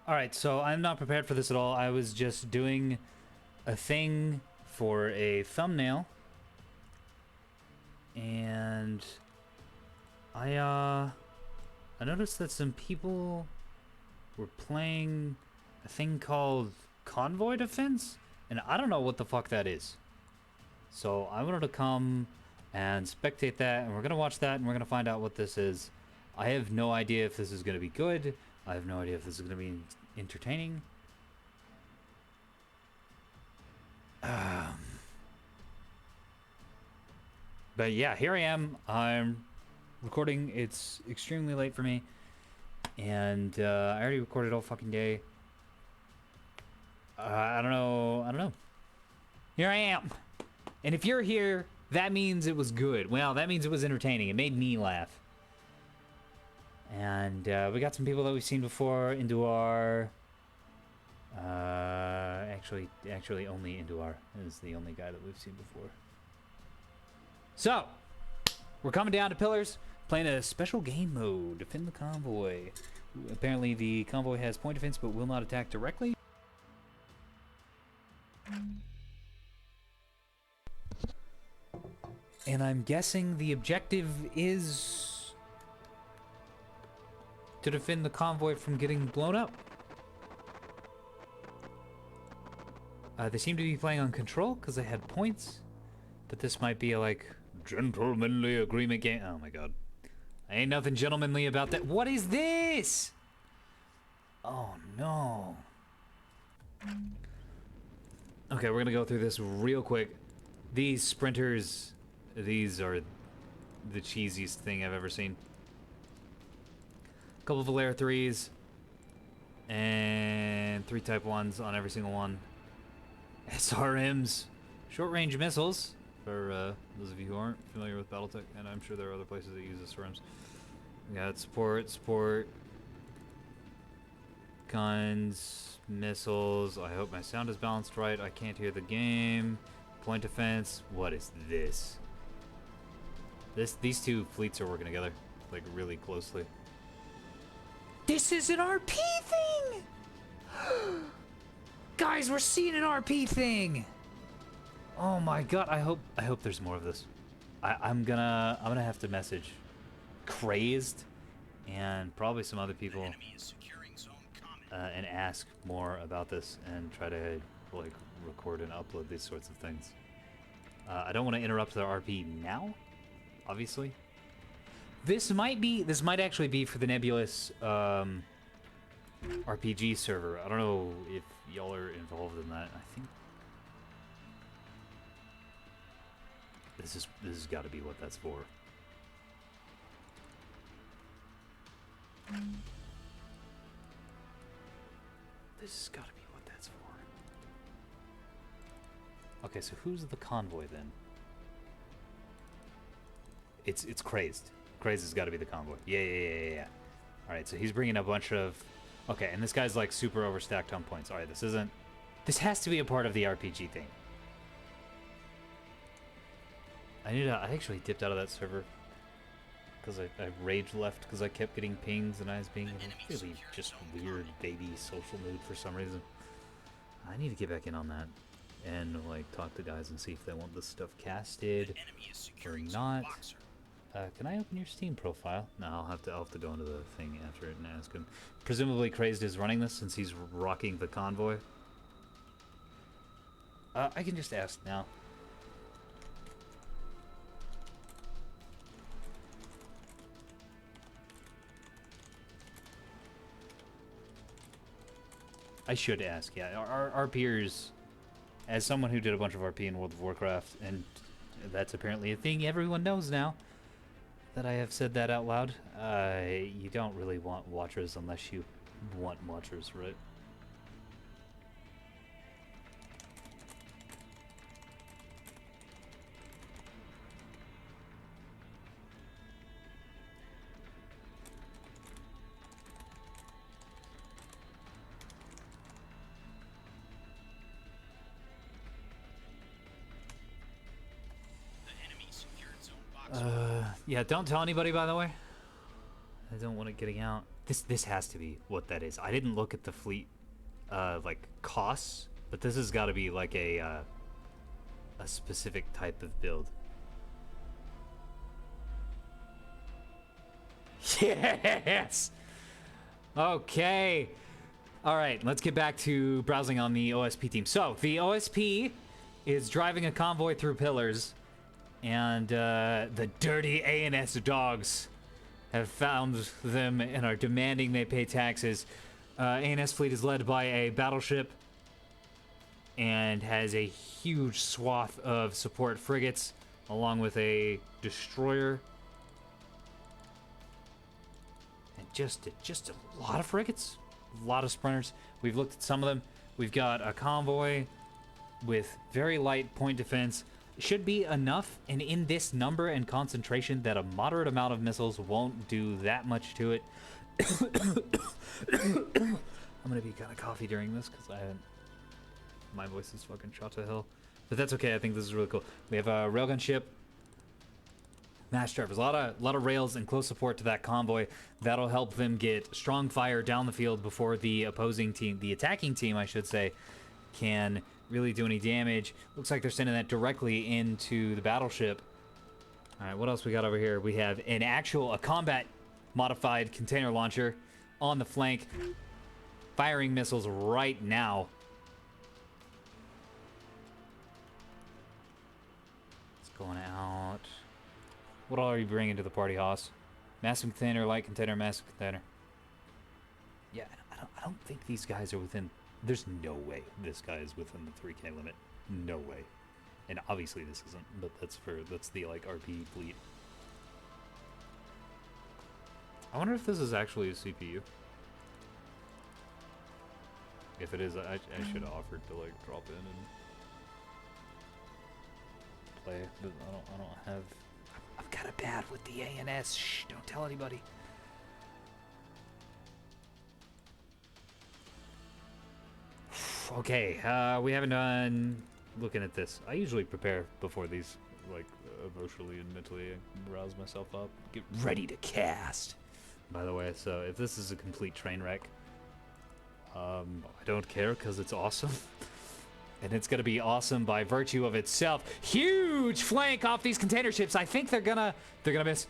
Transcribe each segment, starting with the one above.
Alright, so I'm not prepared for this at all. I was just doing a thing for a thumbnail. And I noticed that some people were playing a thing called Convoy Defense, and I don't know what the fuck that is. So I wanted to come and spectate that, and we're gonna watch that, and we're gonna find out what this is. I have no idea if this is gonna be good. I have no idea if this is gonna be entertaining. But yeah, here I am. I'm recording. It's extremely late for me, and I already recorded all fucking day. I don't know. Here I am. And if you're here, that means it was good. Well, that means it was entertaining. It made me laugh. And we got some people that we've seen before into our... Actually only into our is the only guy that we've seen before. So, we're coming down to Pillars, playing a special game mode, Defend the Convoy. Apparently the convoy has point defense but will not attack directly. And I'm guessing the objective is to defend the convoy from getting blown up. They seem to be playing on control because they had points, but this might be a, like, gentlemanly agreement game. Oh my god. Ain't nothing gentlemanly about that. What is this? Oh no. Okay, we're gonna go through this real quick. These sprinters, these are the cheesiest thing I've ever seen. A couple of Valera 3s and 3 Type 1s on every single one. SRMs, short-range missiles, for those of you who aren't familiar with Battletech, and I'm sure there are other places that use SRMs. We got support, guns, missiles. I hope my sound is balanced right. I can't hear the game. Point defense. What is this? These two fleets are working together, like, really closely. This is an RP thing! Guys, we're seeing an RP thing! Oh my god, I hope there's more of this. I'm gonna have to message Crazed and probably some other people and ask more about this and try to, like, record and upload these sorts of things. I don't want to interrupt the RP now, obviously. This might actually be for the Nebulous RPG server. I don't know if y'all are involved in that. I think this has got to be what that's for. This has got to be what that's for. Okay, so who's the convoy then? It's Crazed. Crazed has got to be the convoy. Yeah. All right, so he's bringing a bunch of... Okay, and this guy's, like, super overstacked on points. All right, this has to be a part of the RPG thing. I actually dipped out of that server because I rage left because I kept getting pings and I was being in a really just weird baby social mood for some reason. I need to get back in on that and, like, talk to guys and see if they want this stuff casted or not. Can I open your Steam profile? No, I'll have to go into the thing after it and ask him. Presumably Crazed is running this since he's rocking the convoy. I can just ask now. I should ask, yeah. Our peers, as someone who did a bunch of RP in World of Warcraft, and that's apparently a thing everyone knows now, that I have said that out loud, you don't really want watchers unless you want watchers, right? Yeah, don't tell anybody, by the way. I don't want it getting out. This has to be what that is. I didn't look at the fleet, like, costs, but this has got to be, like, a specific type of build. Yes! Okay. All right, let's get back to browsing on the OSP team. So, the OSP is driving a convoy through pillars, and the dirty ANS dogs have found them and are demanding they pay taxes. ANS fleet is led by a battleship and has a huge swath of support frigates, along with a destroyer. And just a lot of frigates, a lot of sprinters. We've looked at some of them. We've got a convoy with very light point defense. Should be enough, and in this number and concentration, that a moderate amount of missiles won't do that much to it. I'm gonna be kind of coffee during this because I haven't. My voice is fucking shot to hell, but that's okay. I think this is really cool. We have a railgun ship, mass drivers, a lot of rails and close support to that convoy. That'll help them get strong fire down the field before the opposing team, the attacking team, I should say, can really do any damage. Looks like they're sending that directly into the battleship. All right, what else we got over here? We have a combat modified container launcher on the flank, firing missiles right now. It's going out. What all are you bringing to the party, Haas? Massive container, light container, massive container. Yeah, I don't think these guys are within. There's no way this guy is within the 3K limit. No way. And obviously this isn't, but that's the like RP fleet. I wonder if this is actually a CPU. If it is, I should have offered to like drop in and play, but I don't have. I'm kind of bad with the ANS. Shh, don't tell anybody. Okay, we haven't done looking at this. I usually prepare before these, like, emotionally and mentally rouse myself up. Get ready to cast, by the way. So if this is a complete train wreck, I don't care because it's awesome. And it's going to be awesome by virtue of itself. Huge flank off these container ships. I think they're gonna miss.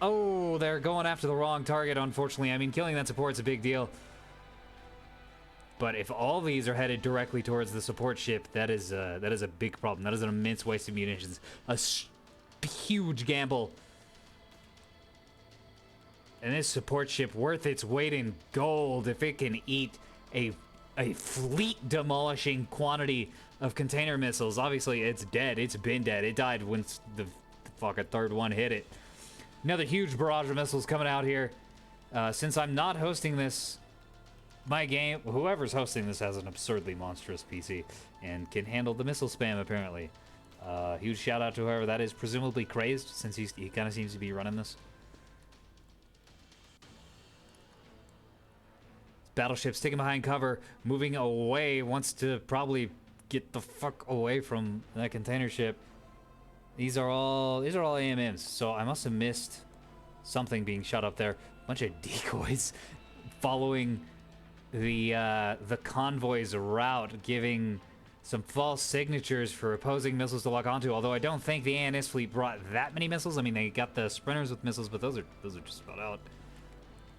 Oh, they're going after the wrong target, unfortunately. I mean, killing that support's a big deal. But if all these are headed directly towards the support ship, that is a big problem. That is an immense waste of munitions. A huge gamble. And this support ship worth its weight in gold if it can eat a fleet demolishing quantity of container missiles. Obviously, it's dead. It's been dead. It died when the fucking third one hit it. Another huge barrage of missiles coming out here. Since I'm not hosting this, my game, whoever's hosting this has an absurdly monstrous PC and can handle the missile spam, apparently. Huge shout out to whoever that is, presumably Crazed, since he kind of seems to be running this. Battleship sticking behind cover, moving away, wants to probably get the fuck away from that container ship. These are all AMMs, so I must have missed something being shot up there. A bunch of decoys following the convoy's route, giving some false signatures for opposing missiles to lock onto. Although I don't think the ANS fleet brought that many missiles. I mean, they got the sprinters with missiles, but those are just about out.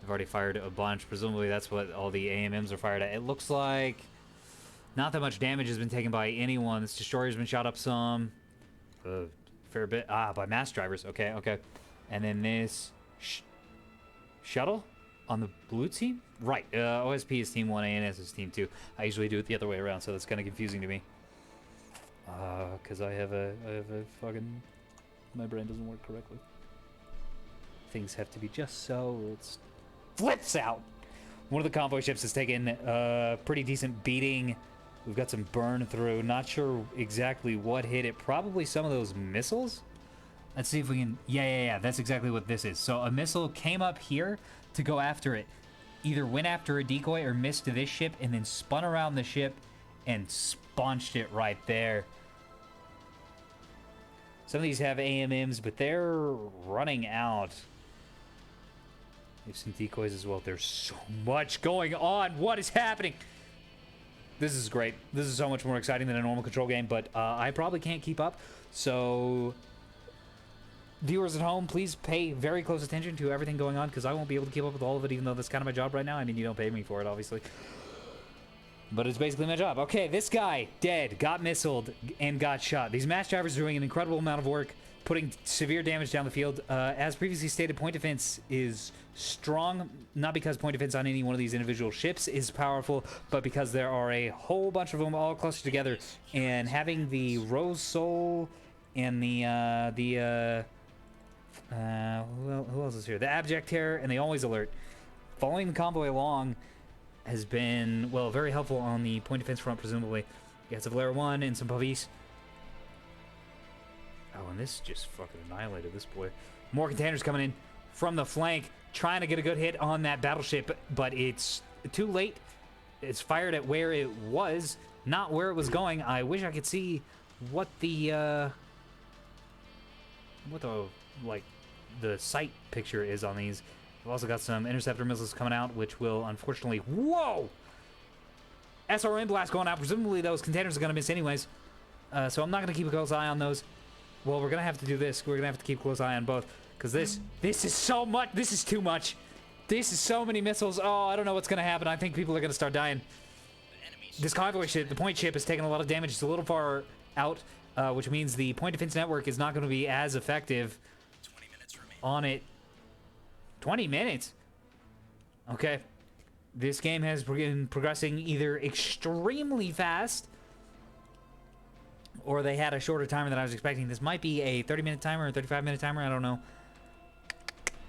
They've already fired a bunch. Presumably that's what all the AMMs are fired at. It looks like not that much damage has been taken by anyone. This destroyer's been shot up some. A fair bit. By mass drivers. Okay. And then this shuttle on the blue team? Right. OSP is team 1, ANS is team 2. I usually do it the other way around, so that's kind of confusing to me. Because I have a fucking... My brain doesn't work correctly. Things have to be just so it's... flips out. One of the convoy ships has taken a pretty decent beating. We've got some burn through. Not sure exactly what hit it. Probably some of those missiles. Let's see if we can... Yeah. That's exactly what this is. So a missile came up here to go after it. Either went after a decoy or missed this ship and then spun around the ship and spaunched it right there. Some of these have AMMs, but they're running out. They've seen decoys as well. There's so much going on. What is happening? This is great. This is so much more exciting than a normal control game, but I probably can't keep up. So, viewers at home, please pay very close attention to everything going on, because I won't be able to keep up with all of it, even though that's kind of my job right now. I mean, you don't pay me for it, obviously. But it's basically my job. Okay, this guy, dead, got missiled, and got shot. These mass drivers are doing an incredible amount of work, putting severe damage down the field. As previously stated, point defense is strong, not because point defense on any one of these individual ships is powerful, but because there are a whole bunch of them all clustered together, and having the Rose Soul and the who else is here? The Abject Terror and the Always Alert, following the convoy along has been, well, very helpful on the point defense front, presumably. You got some Valera 1 and some Pavis. Oh, and this just fucking annihilated this boy. More containers coming in from the flank, trying to get a good hit on that battleship, but it's too late. It's fired at where it was, not where it was going. I wish I could see what the like the sight picture is on these. We've also got some interceptor missiles coming out, which will unfortunately, whoa, SRM blast going out. Presumably those containers are going to miss anyways, so I'm not going to keep a close eye on those. Well, we're going to have to do this. We're going to have to keep a close eye on both, because this is so much. This is too much. This is so many missiles. Oh, I don't know what's going to happen. I think people are going to start dying. This convoy ship, the point ship, is taking a lot of damage. It's a little far out, which means the point defense network is not going to be as effective 20 minutes on it. 20 minutes? Okay. This game has been progressing either extremely fast, or they had a shorter timer than I was expecting. This might be a 30-minute timer or 35-minute timer, I don't know.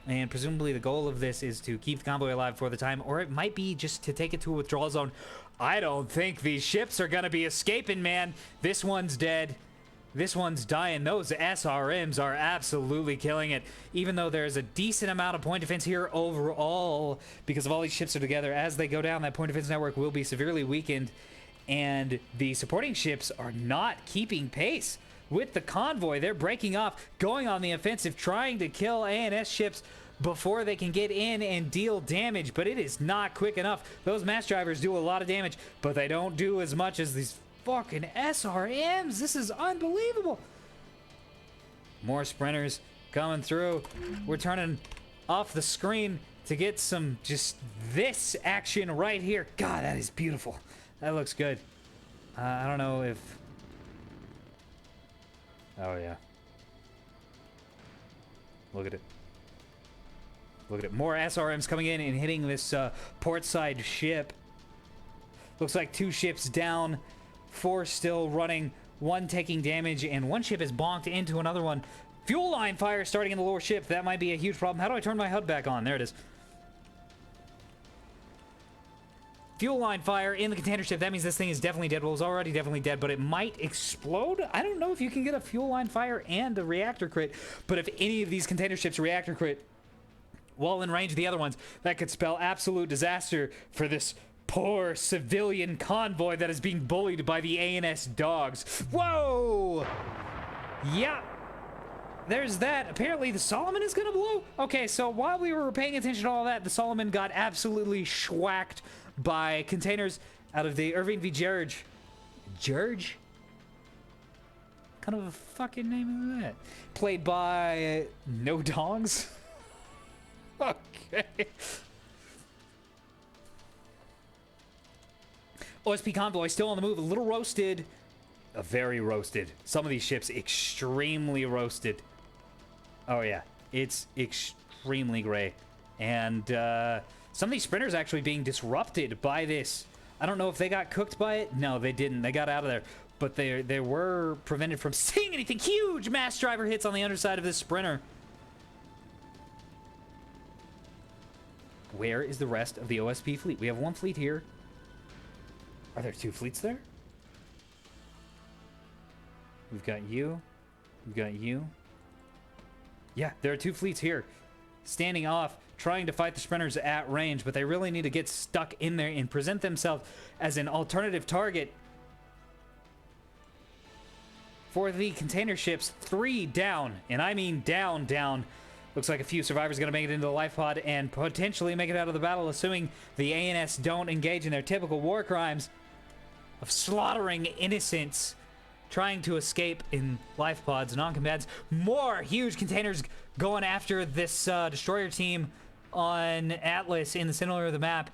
And presumably the goal of this is to keep the convoy alive for the time, or it might be just to take it to a withdrawal zone. I don't think these ships are going to be escaping, man. This one's dead. This one's dying. Those SRMs are absolutely killing it. Even though there's a decent amount of point defense here overall, because of all these ships are together, as they go down, that point defense network will be severely weakened. And the supporting ships are not keeping pace with the convoy. They're breaking off, going on the offensive, trying to kill ANS ships before they can get in and deal damage, but it is not quick enough. Those mass drivers do a lot of damage, but they don't do as much as these fucking SRMs. This is unbelievable. More sprinters coming through. We're turning off the screen to get some just this action right here. God, that is beautiful. That looks good. I don't know if... Oh, yeah. Look at it. Look at it. More SRMs coming in and hitting this portside ship. Looks like 2 ships down, 4 still running, 1 taking damage, and 1 ship is bonked into another one. Fuel line fire starting in the lower ship. That might be a huge problem. How do I turn my HUD back on? There it is. Fuel line fire in the container ship. That means this thing is definitely dead. Well, it's already definitely dead, but it might explode. I don't know if you can get a fuel line fire and a reactor crit, but if any of these container ships reactor crit while in range of the other ones, that could spell absolute disaster for this poor civilian convoy that is being bullied by the ANS dogs. Whoa! Yeah. There's that. Apparently the Solomon is gonna blow. Okay, so while we were paying attention to all that, the Solomon got absolutely schwacked by containers out of the Irving v. George. George? What kind of a fucking name is that? Played by No Dogs? Okay. OSP Convoy still on the move, a little roasted. Very roasted. Some of these ships extremely roasted. Oh yeah, it's extremely gray. And some of these sprinters actually being disrupted by this. I don't know if they got cooked by it. No, they didn't. They got out of there. But they were prevented from seeing anything. Huge mass driver hits on the underside of this sprinter. Where is the rest of the OSP fleet? We have 1 fleet here. Are there 2 fleets there? We've got you. We've got you. Yeah, there are 2 fleets here. Standing off, trying to fight the sprinters at range, but they really need to get stuck in there and present themselves as an alternative target for the container ships. 3 down, and I mean down. Looks like a few survivors are going to make it into the life pod and potentially make it out of the battle, assuming the ANS don't engage in their typical war crimes of slaughtering innocents trying to escape in life pods, non-combatants. More huge containers going after this destroyer team on Atlas in the center of the map.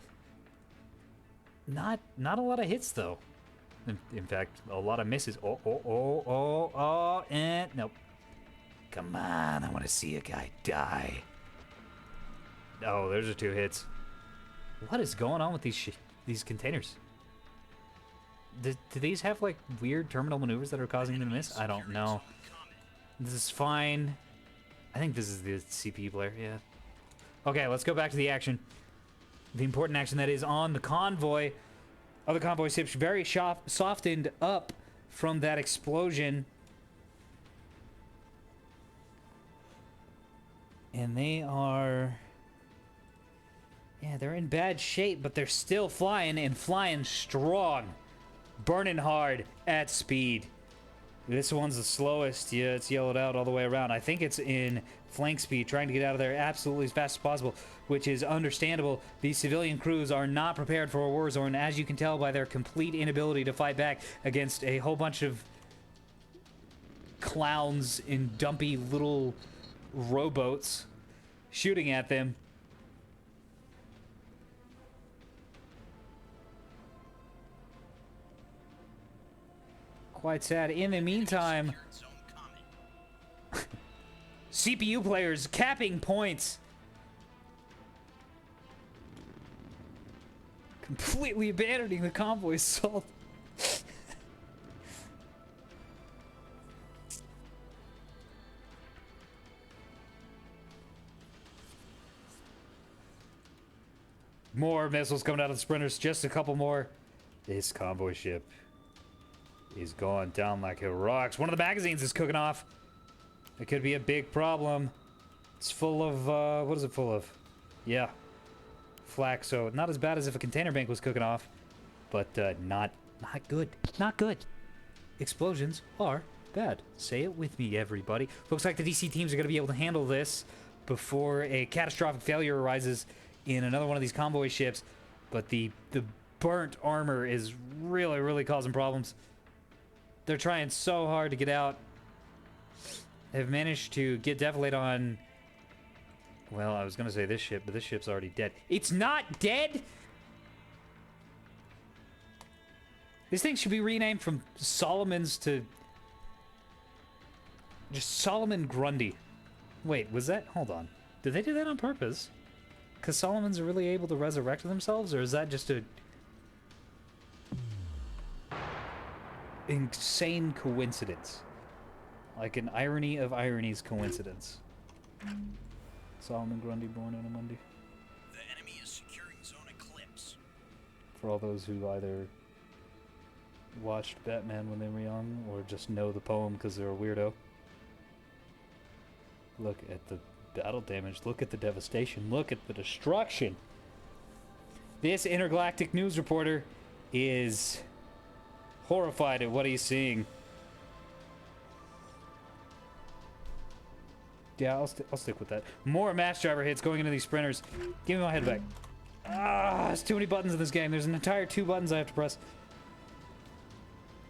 Not a lot of hits, though. In fact, a lot of misses. And nope. Come on, I want to see a guy die. Oh, those are 2 hits. What is going on with these containers? Do these have, like, weird terminal maneuvers that are causing them to miss? I don't know. This is fine. I think this is the CPU player, yeah. Okay, let's go back to the action. The important action that is on the convoy. Other convoy ships very softened up from that explosion. And they are... yeah, they're in bad shape, but they're still flying and flying strong. Burning hard at speed. This one's the slowest. Yeah, it's yellowed out all the way around. I think it's in flank speed, trying to get out of there absolutely as fast as possible, which is understandable. These civilian crews are not prepared for a war zone, as you can tell by their complete inability to fight back against a whole bunch of clowns in dumpy little rowboats shooting at them. Quite sad. In the meantime, CPU players capping points. Completely abandoning the convoy assault. More missiles coming out of the sprinters. Just a couple more. This convoy ship is going down like it rocks. One of the magazines is cooking off. It could be a big problem. It's full of, what is it full of? Yeah. Flak, so not as bad as if a container bank was cooking off. But, not good. Not good. Explosions are bad. Say it with me, everybody. Looks like the DC teams are going to be able to handle this before a catastrophic failure arises in another one of these convoy ships. But the burnt armor is really causing problems. They're trying so hard to get out. They've managed to get defilade on... well, I was going to say this ship, but this ship's already dead. It's not dead! This thing should be renamed from Solomon's to... just Solomon Grundy. Wait, was that... hold on. Did they do that on purpose? Because Solomons are really able to resurrect themselves, or is that just a... insane coincidence? Like an irony of ironies coincidence. Solomon Grundy born on a Monday. The enemy is securing zone eclipse. For all those who either watched Batman when they were young or just know the poem because they're a weirdo. Look at the battle damage. Look at the devastation. Look at the destruction. This intergalactic news reporter is horrified at what he's seeing. Yeah, I'll stick with that. More mass driver hits going into these sprinters. Give me my head back. Ah, there's too many buttons in this game. There's an entire 2 buttons I have to press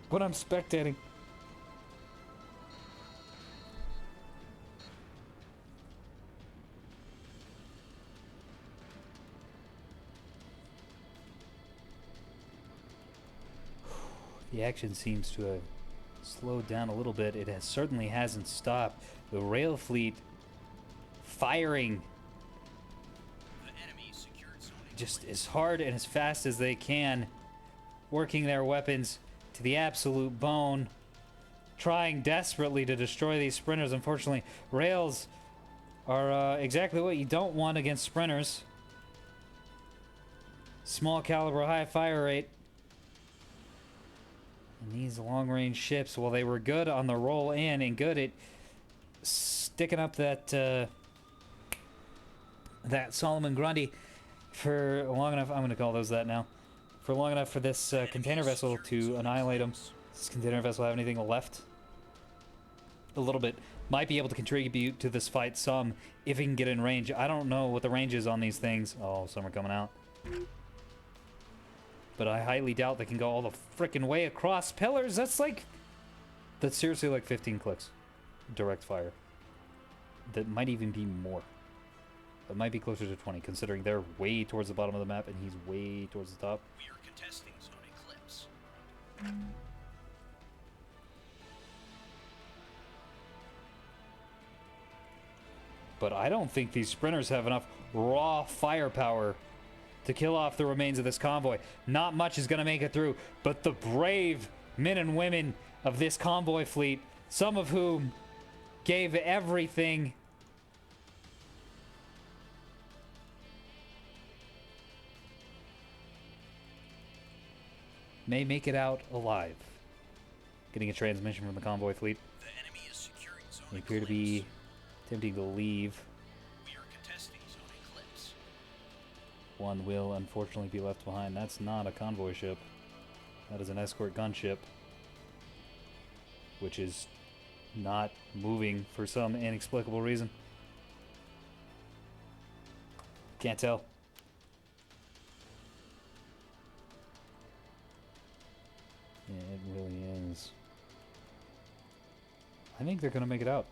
when I'm spectating. The action seems to have slowed down a little bit. It certainly hasn't stopped. The rail fleet firing just as hard and as fast as they can, working their weapons to the absolute bone, trying desperately to destroy these sprinters. Unfortunately, rails are exactly what you don't want against sprinters. Small caliber, high fire rate. And these long-range ships, well, they were good on the roll in and good at sticking up that that Solomon Grundy for long enough. I'm going to call those that now. For long enough for this container vessel to annihilate them. Does this container vessel have anything left? a little bit. Might be able to contribute to this fight some if he can get in range. I don't know what the range is on these things. Oh, some are coming out. But I highly doubt they can go all the frickin' way across pillars. That's seriously like 15 clicks. Direct fire. That might even be more. It might be closer to 20, considering they're way towards the bottom of the map and he's way towards the top. We are contesting zone eclipse. But I don't think these sprinters have enough raw firepower to kill off the remains of this convoy. Not much is going to make it through, but the brave men and women of this convoy fleet, some of whom gave everything, may make it out alive. Getting a transmission from the convoy fleet. The enemy is securing zone They appear to be attempting to leave. We are contesting zone eclipse. One will unfortunately be left behind. That's not a convoy ship. That is an escort gunship, which is not moving for some inexplicable reason. Can't tell. Yeah, it really is. I think they're going to make it out.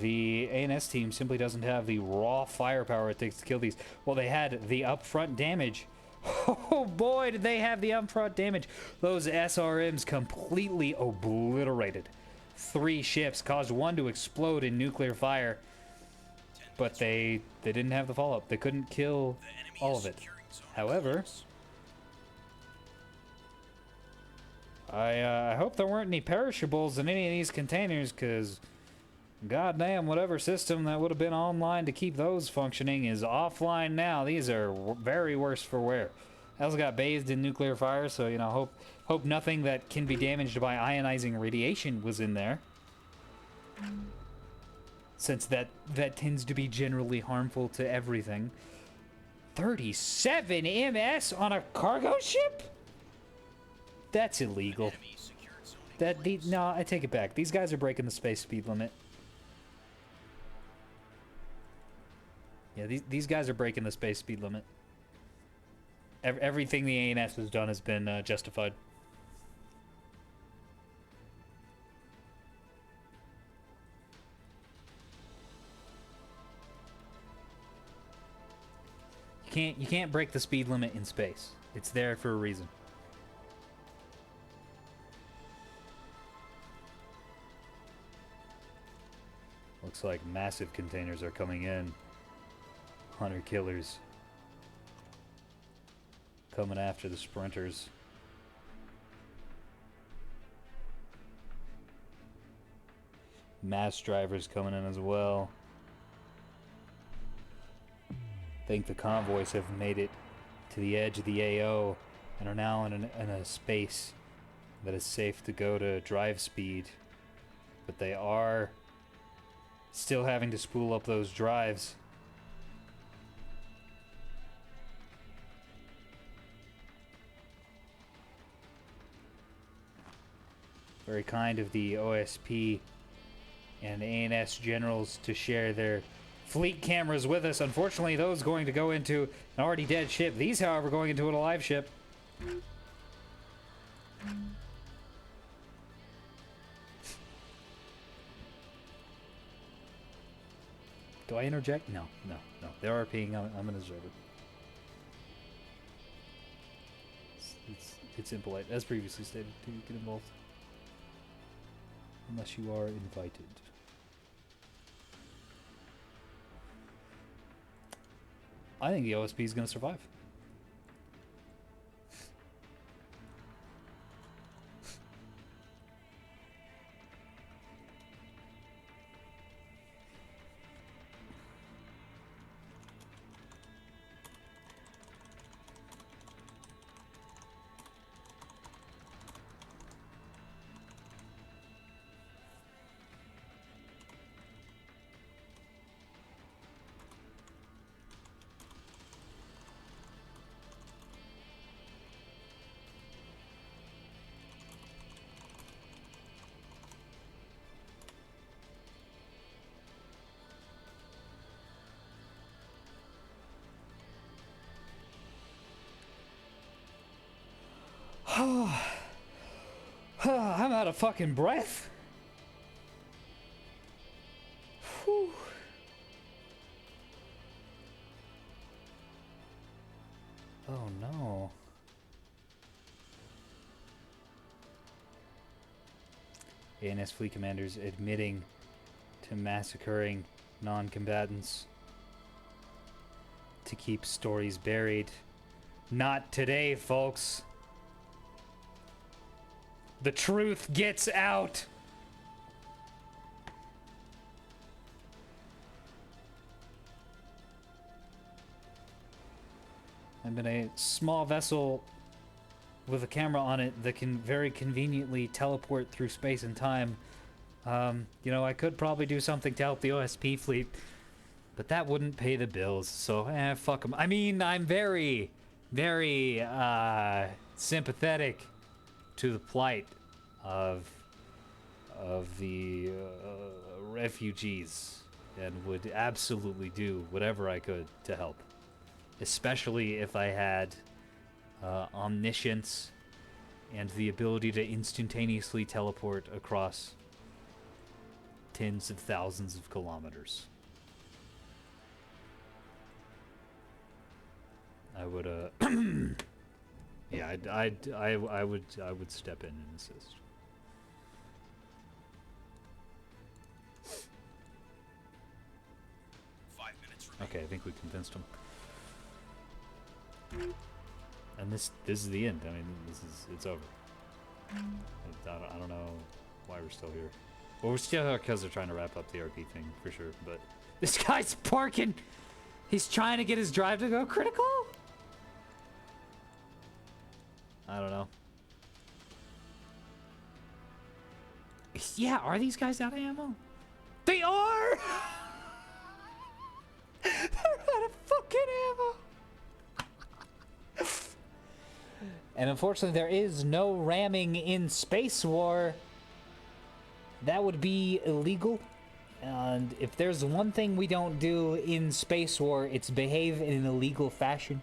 The ANS team simply doesn't have the raw firepower it takes to kill these. Well, they had the upfront damage. Oh boy, did they have the upfront damage. Those SRMs completely obliterated 3 ships, caused 1 to explode in nuclear fire. But they didn't have the follow-up. They couldn't kill all of it. However, I hope there weren't any perishables in any of these containers, because goddamn, whatever system that would have been online to keep those functioning is offline now. These are very worse for wear. I also got bathed in nuclear fire, so, you know, hope nothing that can be damaged by ionizing radiation was in there, since that tends to be generally harmful to everything. 37 MS on a cargo ship? That's illegal. No, I take it back. These guys are breaking the space speed limit. Yeah, these guys are breaking the space speed limit. Everything the ANS has done has been justified. You can't break the speed limit in space. It's there for a reason. Looks like massive containers are coming in. Hunter killers coming after the sprinters. Mass drivers coming in as well. I think the convoys have made it to the edge of the AO and are now in a space that is safe to go to drive speed. But they are still having to spool up those drives. Very kind of the OSP and ANS generals to share their fleet cameras with us. Unfortunately, those going to go into an already dead ship. These, however, going into an alive ship. Do I interject? No. They're RPing. I'm an observer. It's impolite, as previously stated, to get involved. Unless you are invited. I think the OSP is going to survive. I'm out of fucking breath. Whew. Oh no. ANS fleet commanders admitting to massacring non-combatants to keep stories buried. Not today, folks. The truth gets out. I'm in a small vessel with a camera on it that can very conveniently teleport through space and time. You know, I could probably do something to help the OSP fleet, but that wouldn't pay the bills, so fuck them. I mean, I'm very, very sympathetic to the plight of the refugees, and would absolutely do whatever I could to help, especially if I had omniscience and the ability to instantaneously teleport across tens of thousands of kilometers. I would yeah, I would step in and assist. Okay, I think we convinced him. And this is the end. I mean, it's over. I don't know why we're still here. Well, we're still here because they're trying to wrap up the RP thing for sure. But this guy's parking. He's trying to get his drive to go critical. I don't know. Yeah, are these guys out of ammo? They are. They're out of fucking ammo. And unfortunately, there is no ramming in Space War. That would be illegal. And if there's one thing we don't do in Space War, it's behave in an illegal fashion.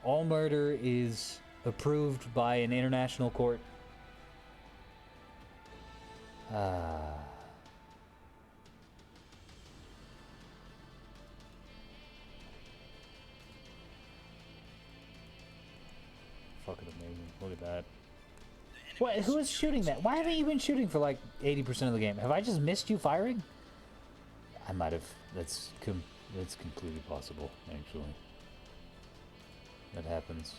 All murder is approved by an international court. Fucking amazing. Look at that. What? Who is shooting that? Why haven't you been shooting for like 80% of the game? Have I just missed you firing? I might have. That's completely possible, actually. That happens.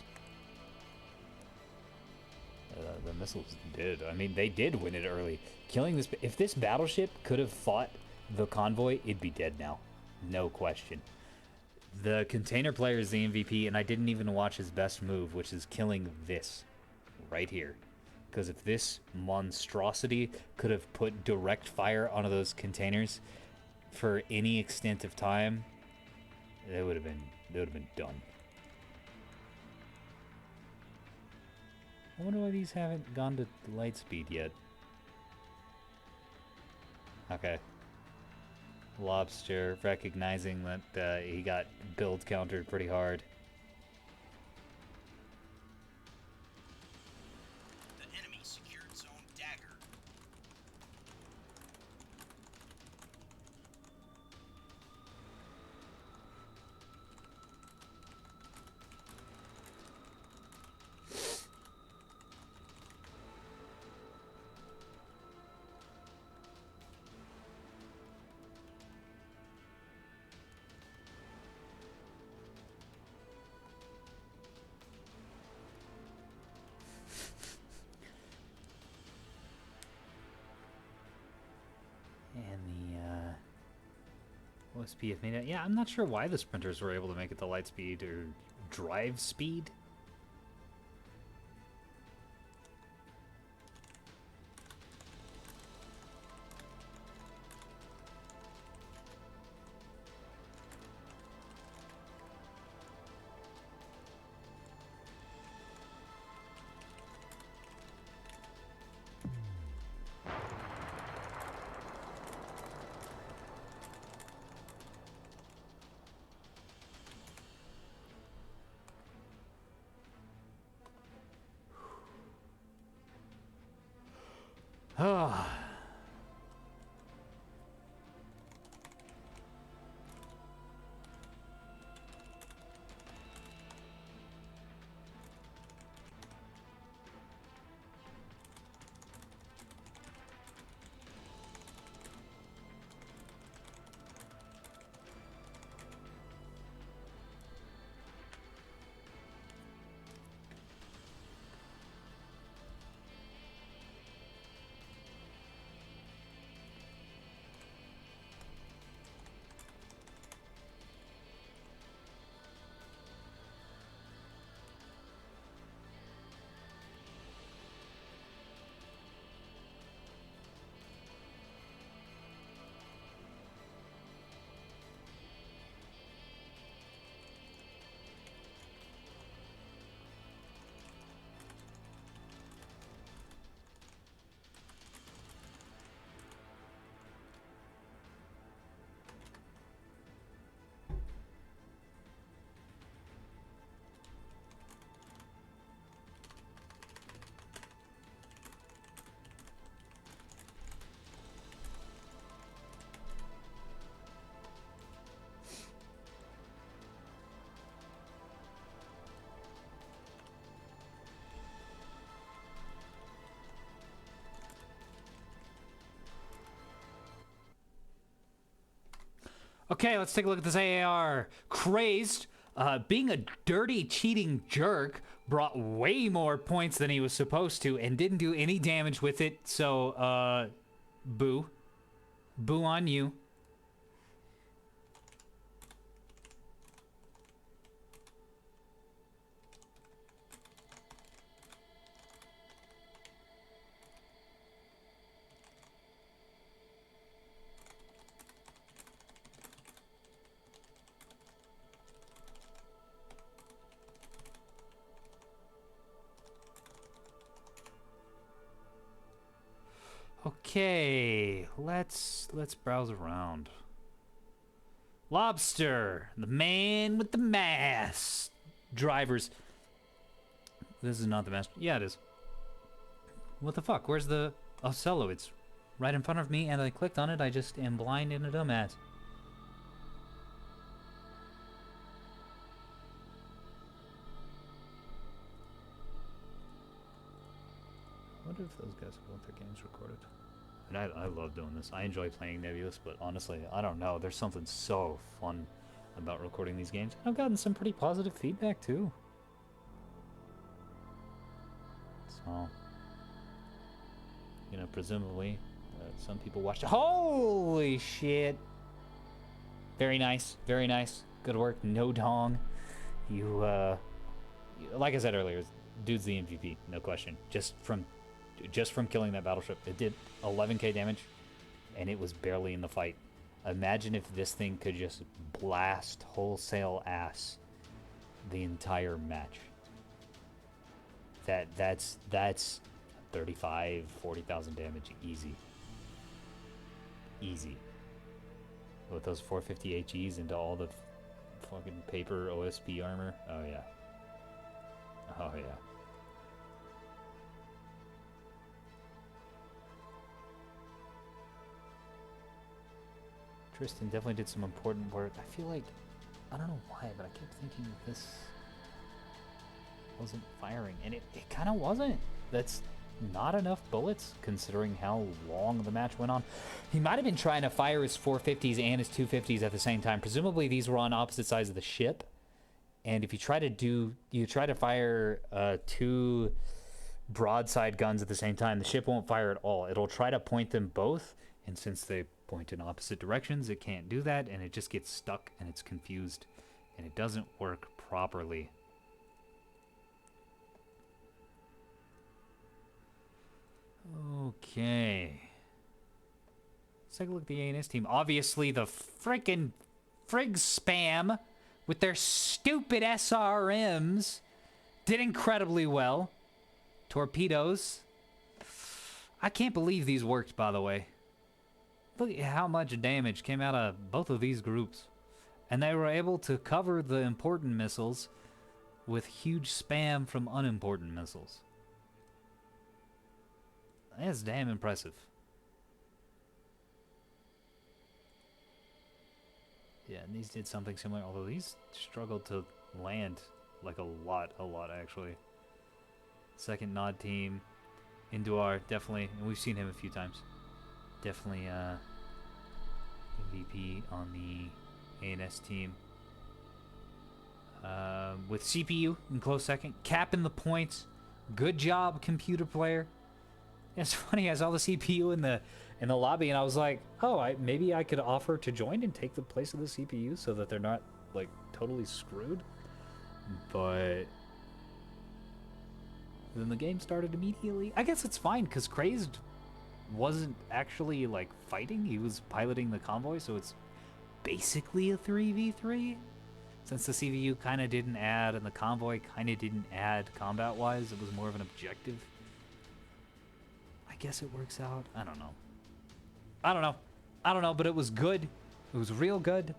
The missiles did. I mean, they did win it early. Killing this... If this battleship could have fought the convoy, it'd be dead now. No question. The container player is the MVP, and I didn't even watch his best move, which is killing this right here. Because if this monstrosity could have put direct fire onto those containers for any extent of time, they would have been done. I wonder why these haven't gone to light speed yet. Okay. Lobster recognizing that he got build countered pretty hard. The enemy secured zone Dagger. OSP have made it. Yeah, I'm not sure why the sprinters were able to make it to light speed or drive speed. Oh. Okay, let's take a look at this AAR. Crazed, being a dirty, cheating jerk, brought way more points than he was supposed to and didn't do any damage with it, so, boo. Boo on you. Okay, let's browse around. Lobster, the man with the mask. Drivers. This is not the mask. Yeah, it is. What the fuck? Where's the Ocello? It's right in front of me, and I clicked on it. I just am blind and a dumbass. I wonder if those guys want their games recorded. And I love doing this. I enjoy playing Nebulous, but honestly, I don't know. There's something so fun about recording these games. I've gotten some pretty positive feedback, too. So, you know, presumably, some people watched it. Holy shit! Very nice. Very nice. Good work. No dong. You, like I said earlier, dude's the MVP. No question. Just from killing that battleship, it did 11k damage, and it was barely in the fight. Imagine if this thing could just blast wholesale ass the entire match. That's 40,000 damage easy. Easy. With those 450 HEs into all the fucking paper OSP armor. Oh yeah. Oh yeah. Tristan definitely did some important work. I feel like, I don't know why, but I kept thinking that this wasn't firing, and it kind of wasn't. That's not enough bullets considering how long the match went on. He might have been trying to fire his 450s and his 250s at the same time. Presumably these were on opposite sides of the ship, and if you try to fire two broadside guns at the same time, the ship won't fire at all. It'll try to point them both, and since they point in opposite directions, it can't do that, and it just gets stuck and it's confused, and it doesn't work properly. Okay, let's take a look at the ANS team. Obviously the frickin' frig spam with their stupid SRMs did incredibly well. Torpedoes, I can't believe these worked, by the way. Look at how much damage came out of both of these groups. And they were able to cover the important missiles with huge spam from unimportant missiles. That's damn impressive. Yeah, and these did something similar, although these struggled to land like a lot actually. Second nod team, Induar definitely, and we've seen him a few times. Definitely MVP on the ANS team. With CPU in close second, capping the points. Good job, computer player. It's funny, I saw the CPU in the lobby, and I was like, oh, maybe I could offer to join and take the place of the CPU so that they're not like totally screwed. But then the game started immediately. I guess it's fine because Crazed wasn't actually like fighting; he was piloting the convoy, so it's basically a 3v3. Since the CVU kind of didn't add and the convoy kind of didn't add combat-wise, it was more of an objective. I guess it works out. I don't know, but it was good. It was real good.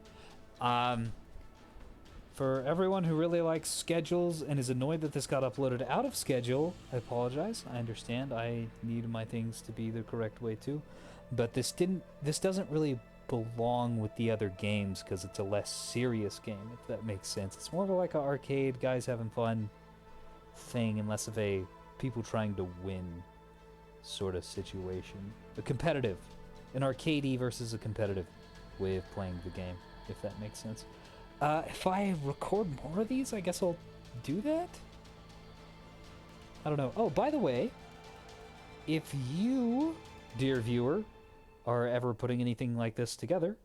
For everyone who really likes schedules and is annoyed that this got uploaded out of schedule, I apologize. I understand. I need my things to be the correct way too. But this doesn't really belong with the other games because it's a less serious game, if that makes sense. It's more of like an arcade, guys having fun thing, and less of a people trying to win sort of situation. A competitive, an arcadey versus a competitive way of playing the game, if that makes sense. If I record more of these, I guess I'll do that? I don't know. Oh, by the way, if you, dear viewer, are ever putting anything like this together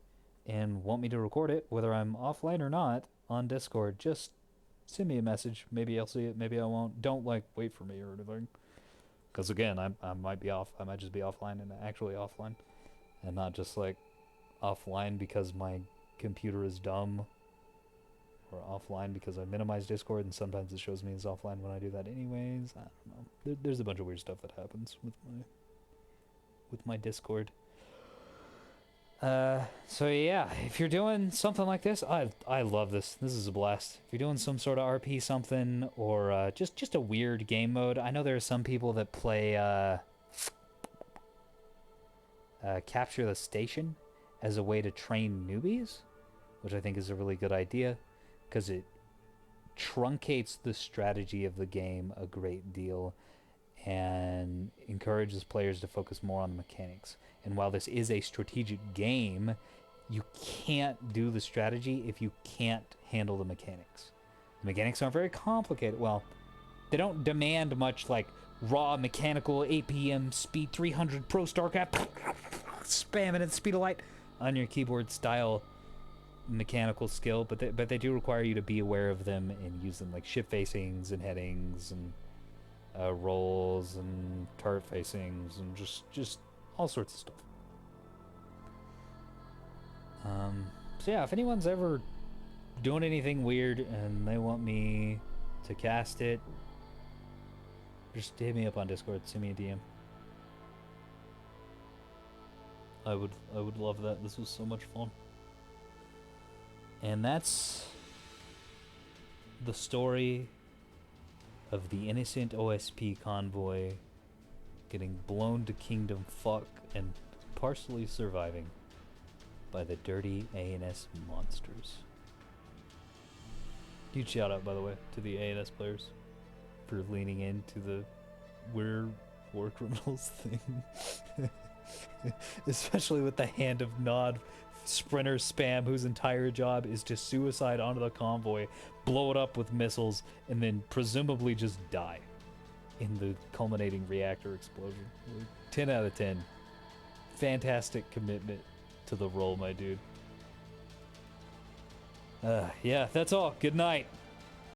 and want me to record it, whether I'm offline or not, on Discord, just send me a message. Maybe I'll see it, maybe I won't. Don't, like, wait for me or anything. Because, again, I might be off. I might just be offline and actually offline. And not just, like, offline because my computer is dumb. Or offline because I minimize Discord and sometimes it shows me as offline when I do that anyways. I don't know. There's a bunch of weird stuff that happens with my Discord. So yeah, if you're doing something like this, I love this. This is a blast. If you're doing some sort of RP something, or just a weird game mode. I know there are some people that play Capture the Station as a way to train newbies, which I think is a really good idea, because it truncates the strategy of the game a great deal and encourages players to focus more on the mechanics. And while this is a strategic game, you can't do the strategy if you can't handle the mechanics. The mechanics aren't very complicated. Well, they don't demand much like raw mechanical APM speed 300 Pro StarCraft spamming at the speed of light on your keyboard style mechanical skill, but they do require you to be aware of them and use them, like shift facings and headings and rolls and turret facings and just all sorts of stuff. So yeah, if anyone's ever doing anything weird and they want me to cast it, just hit me up on Discord, send me a DM. I would love that. This was so much fun. And that's the story of the innocent OSP convoy getting blown to kingdom fuck and partially surviving by the dirty ANS monsters. Huge shout out, by the way, to the ANS players for leaning into the we're war criminals thing. Especially with the hand of Nod sprinter spam, whose entire job is to suicide onto the convoy, blow it up with missiles, and then presumably just die in the culminating reactor explosion. 10 out of 10. Fantastic commitment to the role, my dude. Yeah, that's all. Good night.